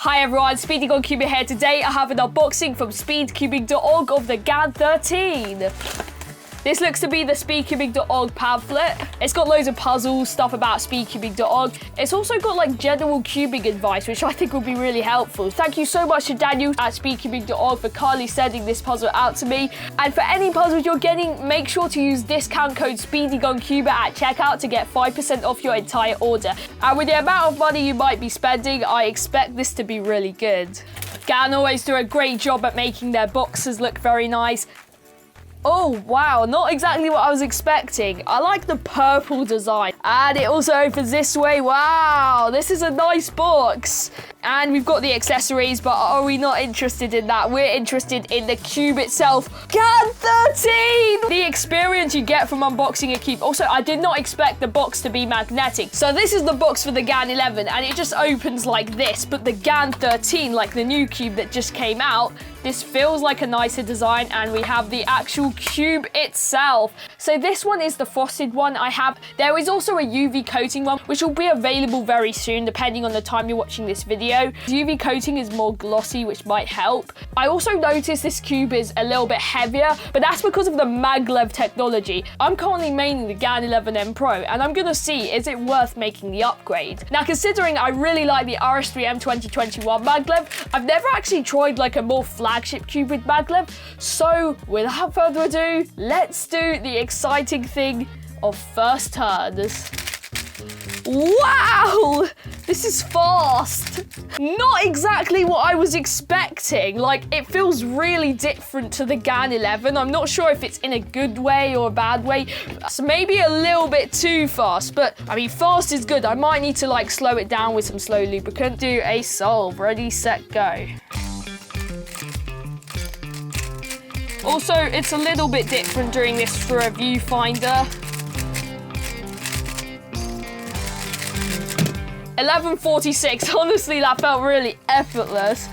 Hi everyone, SpeedyGoneCuber here. Today I have an unboxing from speedcubing.org of the GAN 13. This looks to be the speedcubing.org pamphlet. It's got loads of puzzles, stuff about speedcubing.org. It's also got like general cubing advice, which I think will be really helpful. Thank you so much to Daniel at speedcubing.org for kindly sending this puzzle out to me. And for any puzzles you're getting, make sure to use discount code SpeedyGoneCuber at checkout to get 5% off your entire order. And with the amount of money you might be spending, I expect this to be really good. GAN always do a great job at making their boxes look very nice. Oh, wow, not exactly what I was expecting. I like the purple design. And it also opens this way. Wow, this is a nice box. And we've got the accessories, but are we not interested in that? We're interested in the cube itself. GAN 13! The experience you get from unboxing a cube. Also, I did not expect the box to be magnetic. So this is the box for the GAN 11, and it just opens like this. But the GAN 13, like the new cube that just came out, this feels like a nicer design, and we have the actual cube itself. So this one is the frosted one I have. There is also a UV coating one, which will be available very soon, depending on the time you're watching this video. The UV coating is more glossy, which might help. I also noticed this cube is a little bit heavier, but that's because of the MagLev technology. I'm currently maining the GAN 11M Pro, and I'm gonna see, is it worth making the upgrade? Now, considering I really like the RS3M 2021 MagLev, I've never actually tried like a more flagship cube with MagLev. So without further ado, let's do the exciting thing of first turns. Wow, this is fast. Not exactly what I was expecting. Like, it feels really different to the GAN 11. I'm not sure if it's in a good way or a bad way. So maybe a little bit too fast, but I mean, fast is good. I might need to like slow it down with some slow lubricant. Do a solve. Ready, set, go. Also, it's a little bit different doing this through a viewfinder. 11:46, honestly, that felt really effortless.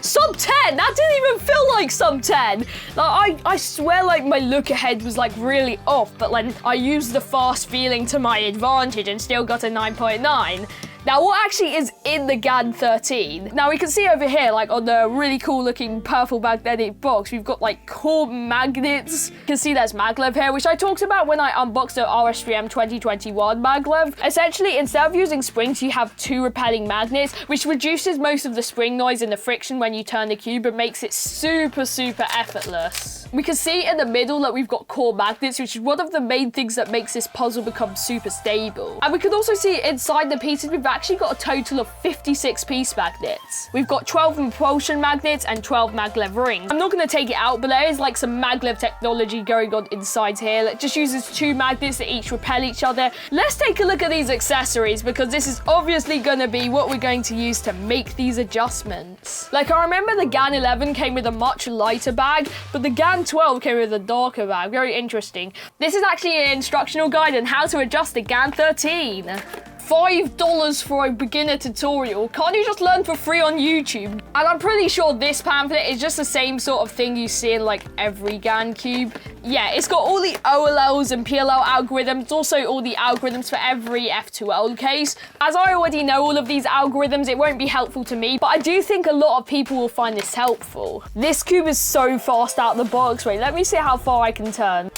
Sub 10, that didn't even feel like sub 10. Like, I swear like my look ahead was like really off, but like I used the fast feeling to my advantage and still got a 9.9. Now, what actually is in the GAN 13? Now, we can see over here, like on the really cool looking purple magnetic box, we've got like core magnets. You can see there's MagLev here, which I talked about when I unboxed the RS3M 2021 MagLev. Essentially, instead of using springs, you have two repelling magnets, which reduces most of the spring noise and the friction when you turn the cube and makes it super, super effortless. We can see in the middle that we've got core magnets, which is one of the main things that makes this puzzle become super stable. And we can also see inside the pieces, we've actually got a total of 56 piece magnets. We've got 12 repulsion magnets and 12 MagLev rings. I'm not going to take it out, but there is like some MagLev technology going on inside here. It just uses two magnets that each repel each other. Let's take a look at these accessories, because this is obviously going to be what we're going to use to make these adjustments. Like, I remember the GAN 11 came with a much lighter bag, but the GAN 12 came with a darker bag. Very interesting. This is actually an instructional guide on how to adjust the GAN 13. $5 for a beginner tutorial. Can't you just learn for free on YouTube? And I'm pretty sure this pamphlet is just the same sort of thing you see in like every GAN cube. Yeah, it's got all the OLLs and PLL algorithms, also all the algorithms for every F2L case. As I already know all of these algorithms, it won't be helpful to me, but I do think a lot of people will find this helpful. This cube is so fast out the box. Wait, let me see how far I can turn.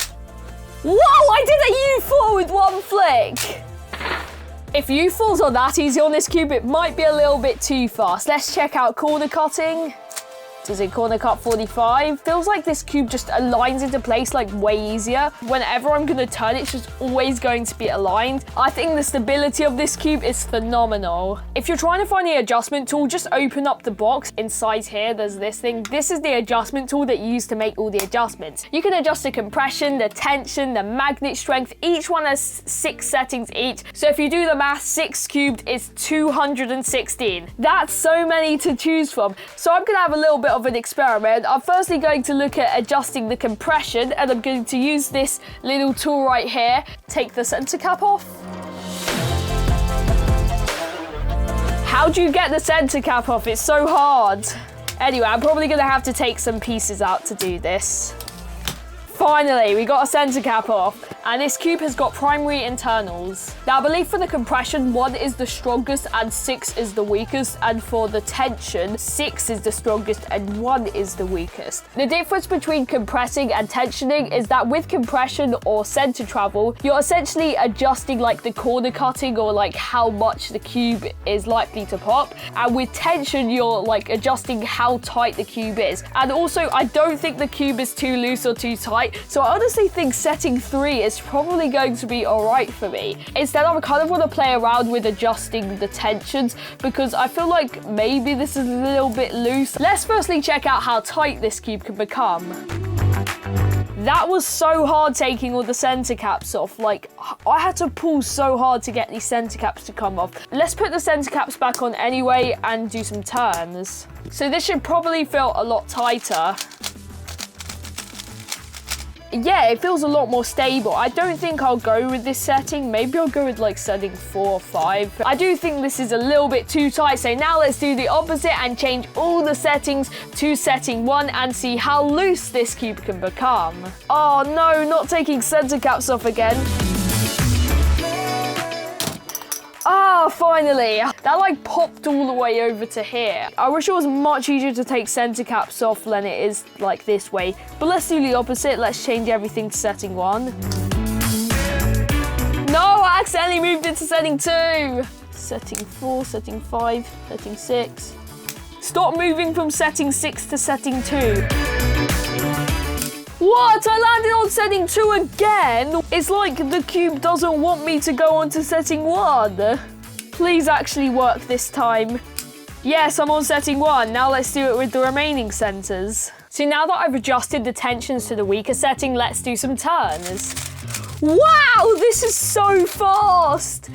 Whoa, I did a U4 with one flick. If U-falls are that easy on this cube, it might be a little bit too fast. Let's check out corner cutting. Is it corner cut 45? Feels like this cube just aligns into place like way easier. Whenever I'm gonna turn, it's just always going to be aligned. I think the stability of this cube is phenomenal. If you're trying to find the adjustment tool, just open up the box. Inside here, there's this thing. This is the adjustment tool that you use to make all the adjustments. You can adjust the compression, the tension, the magnet strength. Each one has 6 settings each. So if you do the math, 6 cubed is 216. That's so many to choose from. So I'm gonna have a little bit of an experiment. I'm firstly going to look at adjusting the compression, and I'm going to use this little tool right here. Take the center cap off. How do you get the center cap off? It's so hard. Anyway, I'm probably gonna have to take some pieces out to do this. Finally, we got a center cap off. And this cube has got primary internals. Now I believe for the compression, 1 is the strongest and 6 is the weakest. And for the tension, 6 is the strongest and 1 is the weakest. The difference between compressing and tensioning is that with compression or center travel, you're essentially adjusting like the corner cutting or like how much the cube is likely to pop. And with tension, you're like adjusting how tight the cube is. And also, I don't think the cube is too loose or too tight. So I honestly think setting 3 is probably going to be all right for me. Instead, I kind of want to play around with adjusting the tensions because I feel like maybe this is a little bit loose. Let's firstly check out how tight this cube can become. That was so hard taking all the center caps off. Like, I had to pull so hard to get these center caps to come off. Let's put the center caps back on anyway and do some turns. So this should probably feel a lot tighter. Yeah, it feels a lot more stable. I don't think I'll go with this setting. Maybe I'll go with like setting 4 or 5. I do think this is a little bit too tight. So now let's do the opposite and change all the settings to setting 1 and see how loose this cube can become. Oh no, not taking center caps off again. Ah, finally. That like popped all the way over to here. I wish it was much easier to take center caps off than it is like this way. But let's do the opposite. Let's change everything to setting 1. No, I accidentally moved it to setting 2. Setting 4, setting 5, setting 6. Stop moving from setting 6 to setting 2. What? I landed on setting 2 again? It's like the cube doesn't want me to go on to setting 1. Please actually work this time. Yes, I'm on setting 1. Now let's do it with the remaining centers. So now that I've adjusted the tensions to the weaker setting, let's do some turns. Wow, this is so fast.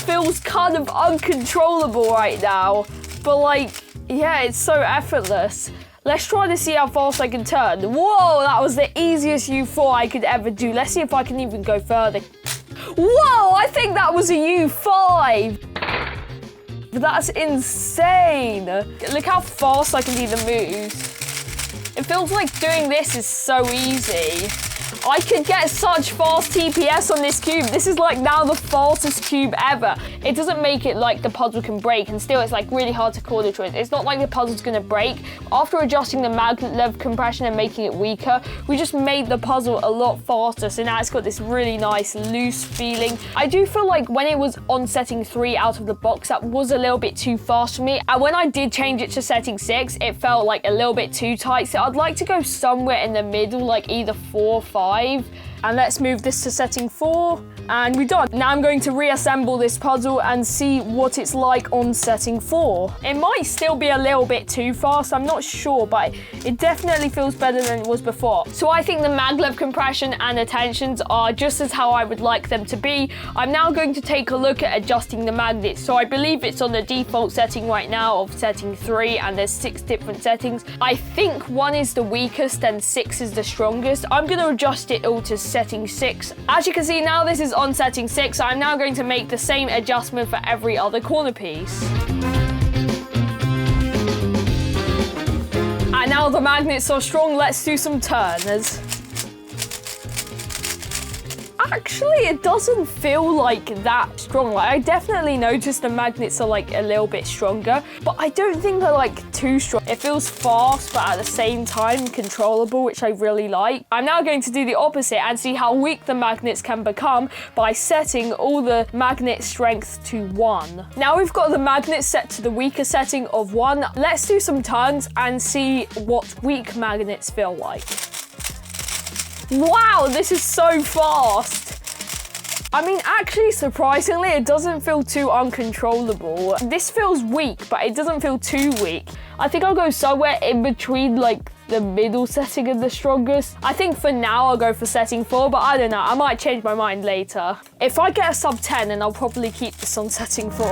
Feels kind of uncontrollable right now. But like, yeah, it's so effortless. Let's try to see how fast I can turn. Whoa, that was the easiest U4 I could ever do. Let's see if I can even go further. Whoa, I think that was a U5. That's insane. Look how fast I can do the moves. It feels like doing this is so easy. I could get such fast TPS on this cube. This is like now the fastest cube ever. It doesn't make it like the puzzle can break, and still it's like really hard to corner twist. It's not like the puzzle's gonna break. After adjusting the MagLev compression and making it weaker, we just made the puzzle a lot faster. So now it's got this really nice loose feeling. I do feel like when it was on setting 3 out of the box, that was a little bit too fast for me. And when I did change it to setting 6, it felt like a little bit too tight. So I'd like to go somewhere in the middle, like either 4 or 5. And let's move this to setting 4, and we're done. Now I'm going to reassemble this puzzle and see what it's like on setting 4. It might still be a little bit too fast, I'm not sure, but it definitely feels better than it was before. So I think the MagLev compression and the tensions are just as how I would like them to be. I'm now going to take a look at adjusting the magnets. So I believe it's on the default setting right now of setting 3, and there's 6 different settings. I think 1 is the weakest and 6 is the strongest. I'm going to adjust it all to setting 6. As you can see now, this is on setting 6. I'm now going to make the same adjustment for every other corner piece. And now the magnets are strong, let's do some turns. Actually, it doesn't feel like that strong. Like, I definitely noticed the magnets are like a little bit stronger, but I don't think they're like too strong. It feels fast, but at the same time controllable, which I really like. I'm now going to do the opposite and see how weak the magnets can become by setting all the magnet strength to 1. Now we've got the magnets set to the weaker setting of 1. Let's do some turns and see what weak magnets feel like. Wow, this is so fast. I mean, actually, surprisingly, it doesn't feel too uncontrollable. This feels weak, but it doesn't feel too weak. I think I'll go somewhere in between, like, the middle setting and the strongest. I think for now, I'll go for setting 4, but I don't know. I might change my mind later. If I get a sub 10, then I'll probably keep this on setting 4.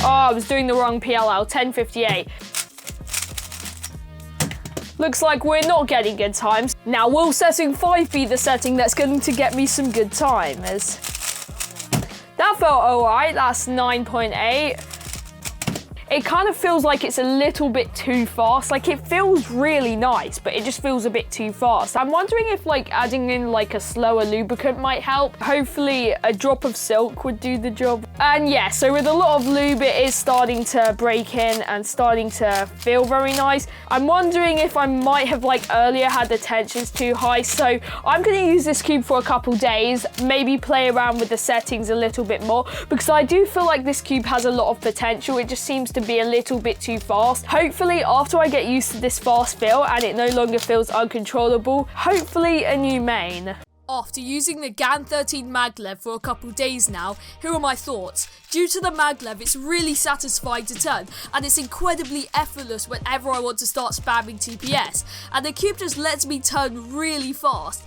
Oh, I was doing the wrong PLL, 1058. Looks like we're not getting good times. Now, will setting 5 be the setting that's going to get me some good times? That felt alright, that's 9.8. it kind of feels like it's a little bit too fast. Like, it feels really nice, but it just feels a bit too fast. I'm wondering if like adding in like a slower lubricant might help. Hopefully a drop of silk would do the job. And yeah, so with a lot of lube, it is starting to break in and starting to feel very nice. I'm wondering if I might have like earlier had the tensions too high. So I'm going to use this cube for a couple days, maybe play around with the settings a little bit more, because I do feel like this cube has a lot of potential. It just seems to be a little bit too fast. Hopefully after I get used to this fast feel and it no longer feels uncontrollable, hopefully a new main. After using the GAN 13 MagLev for a couple days now, here are my thoughts. Due to the MagLev, it's really satisfying to turn, and it's incredibly effortless whenever I want to start spamming TPS, and the cube just lets me turn really fast.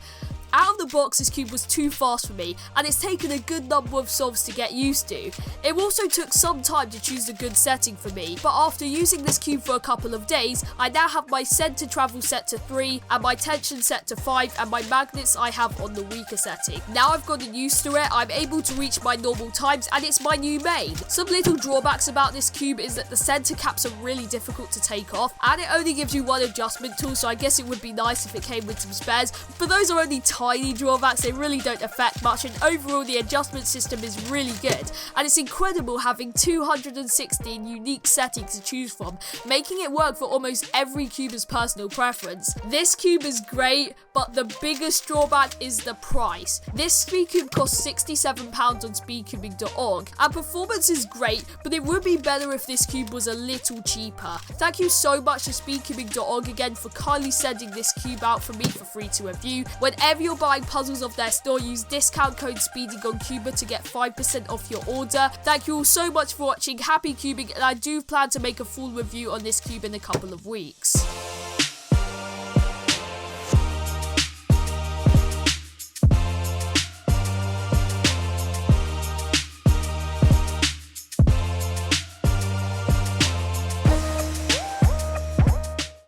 Out of the box, this cube was too fast for me, and it's taken a good number of solves to get used to. It also took some time to choose a good setting for me, but after using this cube for a couple of days, I now have my center travel set to 3, and my tension set to 5, and my magnets I have on the weaker setting. Now I've gotten used to it, I'm able to reach my normal times, and it's my new main. Some little drawbacks about this cube is that the center caps are really difficult to take off, and it only gives you one adjustment tool, so I guess it would be nice if it came with some spares, but those are only tiny drawbacks, they really don't affect much, and overall the adjustment system is really good, and it's incredible having 216 unique settings to choose from, making it work for almost every cuber's personal preference. This cube is great, but the biggest drawback is the price. This SpeedyCube costs £67 on SpeedyCubing.org, and performance is great, but it would be better if this cube was a little cheaper. Thank you so much to SpeedyCubing.org again for kindly sending this cube out for me for free to review. Whenever you're buying puzzles off their store, use discount code SpeedyGoneCuber to get 5% off your order. Thank you all so much for watching, happy cubing, and I do plan to make a full review on this cube in a couple of weeks.